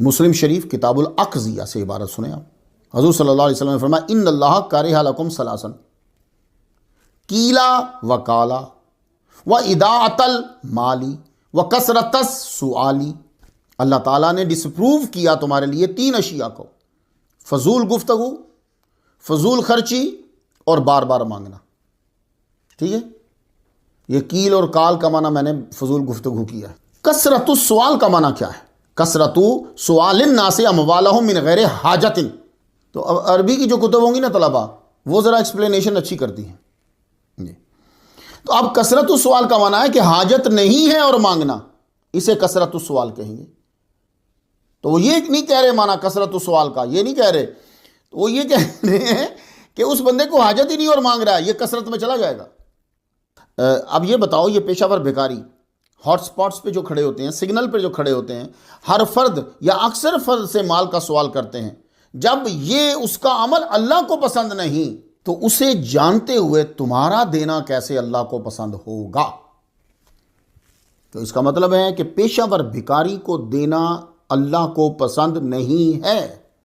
مسلم شریف کتاب الاقضیہ سے عبارت سنیں آپ، حضور صلی اللہ علیہ وسلم نے فرمایا ان اللہ کرہ لکم ثلاثا کیلا وکالا و اضاعت المالی و کثرت السؤالی، اللہ تعالیٰ نے ڈس اپروو کیا تمہارے لیے 3 اشیاء کو، فضول گفتگو، فضول خرچی اور بار بار مانگنا. ٹھیک ہے، یہ کیل اور کال کا معنی میں نے فضول گفتگو کیا ہے. کثرت السؤال کا معنی کیا ہے؟ کثرت سؤال الناس اموالہم من غیر حاجت. تو اب عربی کی جو کتب ہوں گی نا طلبہ، وہ ذرا ایکسپلینیشن اچھی کرتی ہیں جی. تو اب کثرت السؤال کا معنی ہے کہ حاجت نہیں ہے اور مانگنا، اسے کثرت السؤال کہیں گے. تو وہ یہ نہیں کہہ رہے معنی کثرت السؤال کا، یہ نہیں کہہ رہے، تو وہ یہ کہہ رہے ہیں کہ اس بندے کو حاجت ہی نہیں اور مانگ رہا ہے، یہ کثرت میں چلا جائے گا. اب یہ بتاؤ، یہ پیشہ ور بھکاری ہاٹ سپاٹس پہ جو کھڑے ہوتے ہیں، سگنل پہ جو کھڑے ہوتے ہیں، ہر فرد یا اکثر فرد سے مال کا سوال کرتے ہیں، جب یہ اس کا عمل اللہ کو پسند نہیں تو اسے جانتے ہوئے تمہارا دینا کیسے اللہ کو پسند ہوگا؟ تو اس کا مطلب ہے کہ پیشہ ور بھکاری کو دینا اللہ کو پسند نہیں ہے.